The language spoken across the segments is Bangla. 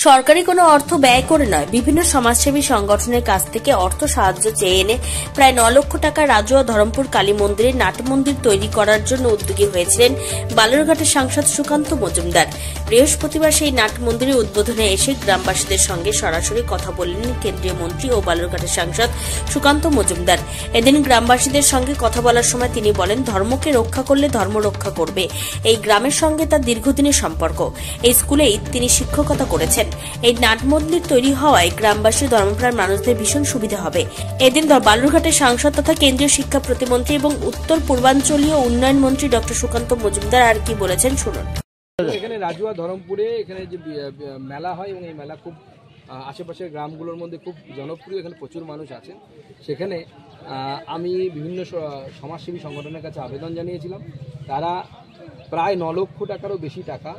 সরকারি কোনো অর্থ ব্যয় করে নয়, বিভিন্ন সমাজসেবী সংগঠনের কাছ থেকে অর্থ সাহায্য চেয়ে এনে প্রায় 9 লক্ষ টাকা রাজুয়া ধরমপুর কালী মন্দিরে নাটমন্দির তৈরি করার জন্য উদ্যোগী হয়েছিলেন বালুরঘাটের সাংসদ সুকান্ত মজুমদার। বৃহস্পতিবার সেই নাটমন্দিরের উদ্বোধনে এসে গ্রামবাসীদের সঙ্গে সরাসরি কথা বললেন কেন্দ্রীয় মন্ত্রী ও বালুরঘাটের সাংসদ সুকান্ত মজুমদার। এদিন গ্রামবাসীদের সঙ্গে কথা বলার সময় তিনি বলেন, ধর্মকে রক্ষা করলে ধর্ম রক্ষা করবে। এই গ্রামের সঙ্গে তার দীর্ঘদিনের সম্পর্ক। এই স্কুলেই তিনি শিক্ষকতা করেছেন। এই নাটমন্দির তৈরি হওয়ায় গ্রামবাসী ধর্মপ্রাণ মানুষদের ভীষণ সুবিধা হবে। এদিন বালুরঘাটের সাংসদ তথা কেন্দ্রীয় শিক্ষা প্রতিমন্ত্রী এবং উত্তর পূর্বাঞ্চলীয় উন্নয়ন মন্ত্রী ডক্টর সুকান্ত মজুমদার আর কি বলেছেন শুনুন। এখানে রাজুয়া ধরমপুরে এখানে যে মেলা হয় এবং এই মেলা খুব আশেপাশের গ্রামগুলোর মধ্যে খুব জনপ্রিয়, এখানে প্রচুর মানুষ আছেন। সেখানে আমি বিভিন্ন সমাজসেবী সংগঠনের কাছে আবেদন জানিয়েছিলাম। তারা প্রায় 9 লক্ষ টাকারও বেশি টাকা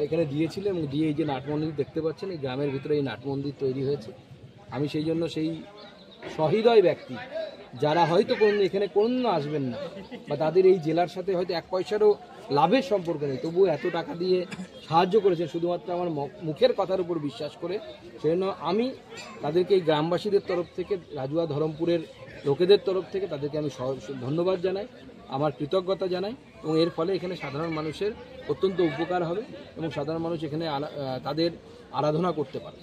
এখানে দিয়েছিলেন এবং দিয়ে এই যে নাটমন্দির দেখতে পাচ্ছেন, এই গ্রামের ভিতরে এই নাটমন্দির তৈরি হয়েছে। আমি সেই জন্য সেই সহৃদয় ব্যক্তি যারা হয়তো এখানে কোনোদিন আসবেন না বা তাদের এই জেলার সাথে হয়তো 1 পয়সারও লাভের সম্পর্ক নেই, তবুও এত টাকা দিয়ে সাহায্য করেছেন শুধুমাত্র আমার মুখের কথার উপর বিশ্বাস করে। সেজন্য আমি তাদেরকে এই গ্রামবাসীদের তরফ থেকে, রাজুয়া ধরমপুরের লোকেদের তরফ থেকে তাদেরকে আমি ধন্যবাদ জানাই, আমার কৃতজ্ঞতা জানাই এবং এর ফলে এখানে সাধারণ মানুষের অত্যন্ত উপকার হবে এবং সাধারণ মানুষ এখানে তাদের আরাধনা করতে পারবে।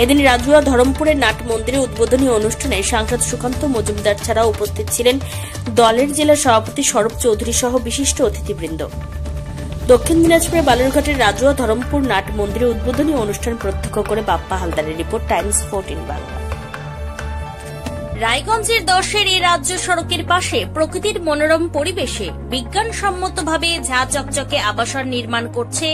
এদিন রাজুয়া ধরমপুরের নাট মন্দিরে উদ্বোধনী অনুষ্ঠানে সাংসদ সুকান্ত মজুমদার ছাড়াও উপস্থিত ছিলেন দলের জেলা সভাপতি সৌরভ চৌধুরী সহ বিশিষ্ট অতিথিবৃন্দ। দক্ষিণ দিনাজপুরের বালুরঘাটের রাজুয়া ধরমপুর নাট মন্দিরে উদ্বোধনী অনুষ্ঠান প্রত্যক্ষ করে বাপ্পা হালদারের রিপোর্ট, টাইমস 14 বাংলা। রায়গঞ্জের 10-এর এই রাজ্য সড়কের পাশে প্রকৃতির মনোরম পরিবেশে বিজ্ঞানসম্মতভাবে ঝা চকচকে আবাসন নির্মাণ করছে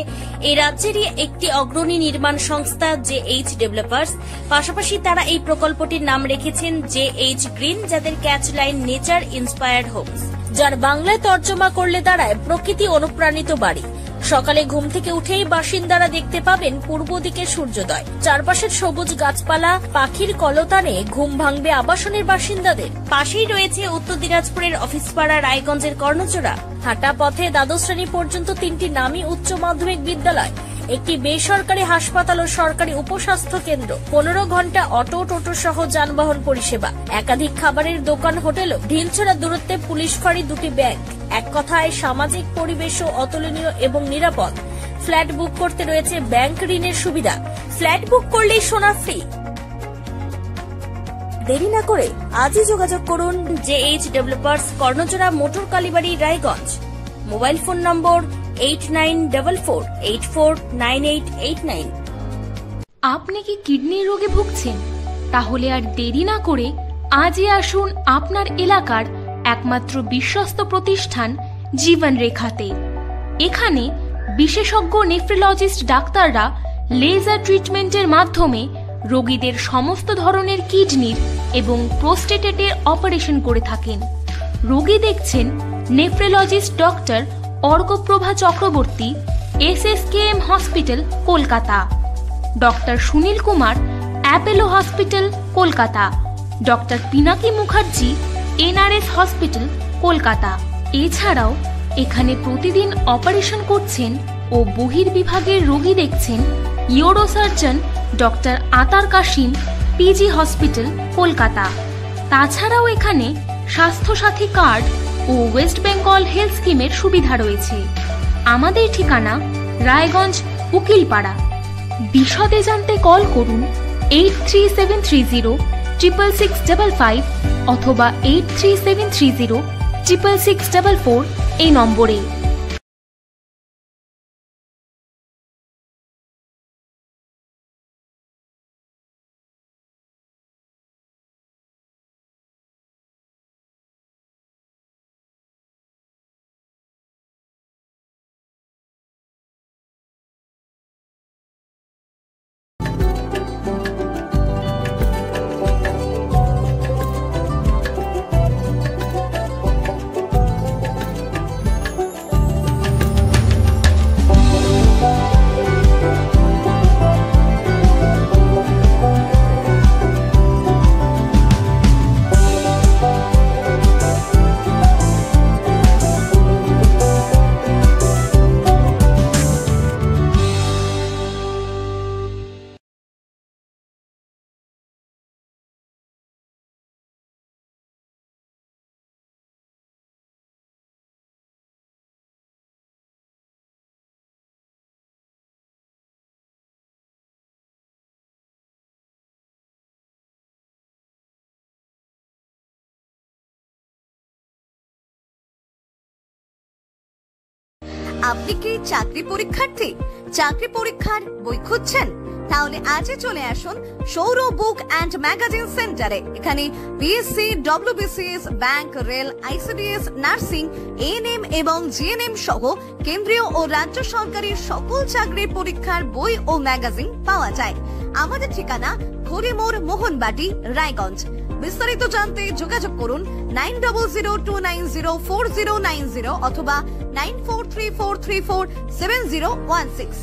এই রাজ্যেরই একটি অগ্রণী নির্মাণ সংস্থা JH ডেভেলপার্স। পাশাপাশি তারা এই প্রকল্পটির নাম রেখেছেন JH গ্রিন, যাদের catch line nature inspired homes, যার বাংলায় তর্জমা করলে দাঁড়ায় প্রকৃতি অনুপ্রাণিত বাড়ি। সকালে ঘুম থেকে উঠেই বাসিন্দারা দেখতে পাবেন পূর্ব দিকে সূর্যোদয়। চারপাশের সবুজ গাছপালা, পাখির কলতানে ঘুম ভাঙবে আবাসনের বাসিন্দাদের। পাশেই রয়েছে উত্তর দিনাজপুরের অফিসপাড়া রায়গঞ্জের কর্ণচূড়া। হাঁটা পথে দ্বাদশ শ্রেণী পর্যন্ত 3টি নামী উচ্চ মাধ্যমিক বিদ্যালয়, একটি বেসরকারি হাসপাতাল ও সরকারি উপস্বাস্থ্য কেন্দ্র, 15 ঘন্টা অটো টোটো সহ যানবাহন পরিষেবা, একাধিক খাবারের দোকান, হোটেল, ঢিলছড়া দূরত্বে পুলিশ ফাঁড়ি, 2টি ব্যাংক। এক কথায় সামাজিক পরিবেশও অতুলনীয় এবং নিরাপদ। ফ্ল্যাট বুক করতে রয়েছে ব্যাংক ঋণের সুবিধা। ফ্ল্যাট বুক করলেই সোনা ফ্রি। দেরি না করে আজই যোগাযোগ করুন JH developers, Karnajora, motor Kalibari, Raiganj. Mobile phone number 8944849889। আপনি কি কিডনি রোগে ভুগছেন? তাহলে আর দেরি না করে আজই আসুন আপনার এলাকার একমাত্র বিশ্বস্ত প্রতিষ্ঠান জীবন রেখাতে। এখানে বিশেষজ্ঞ নেফ্রোলজিস্ট ডাক্তাররা লেজার ট্রিটমেন্টের মাধ্যমে রোগীদের সমস্ত ধরনের কিডনির এবং প্রোস্টেটের অপারেশন করে থাকেন। রোগী দেখছেন nephrologist doctor Arkaprava Chakraborty, SSKM hospital, Kolkata. Doctor Sunil Kumar, Apollo hospital, Kolkata. Doctor Pinaki Mukherjee, NRS hospital, Kolkata. এছাড়াও এখানে প্রতিদিন অপারেশন করছেন ও বহির্বিভাগের রোগী দেখছেন ইউরোসার্জন ডক্টর আতার কাশিম, PG হসপিটাল, কলকাতা। তাছাড়াও এখানে স্বাস্থ্যসাথী কার্ড ও ওয়েস্ট বেঙ্গল হেলথ স্কিমের সুবিধা রয়েছে। আমাদের ঠিকানা রায়গঞ্জ, উকিলপাড়া। বিশদে জানতে কল করুন 8373066655 অথবা 8373066644 এই নম্বরে। আপনি কি চাকরি পরীক্ষার্থী? চাকরি পরীক্ষার বই খুঁজছেন? তাহলে আজই চলে আসুন সৌর বুক অ্যান্ড ম্যাগাজিন সেন্টারে। এখানে BSc, WBCS, bank, rail, ICDS, nursing, ANM এবং জিএনএম সহ কেন্দ্রীয় ও রাজ্য সরকারের সকল চাকরির পরীক্ষার বই ও ম্যাগাজিন পাওয়া যায়। আমাদের ঠিকানা হরিমোড়, মোহনবাটি, রায়গঞ্জ। বিস্তারিত জানতে যোগাযোগ করুন 9002904090 অথবা 9434347016।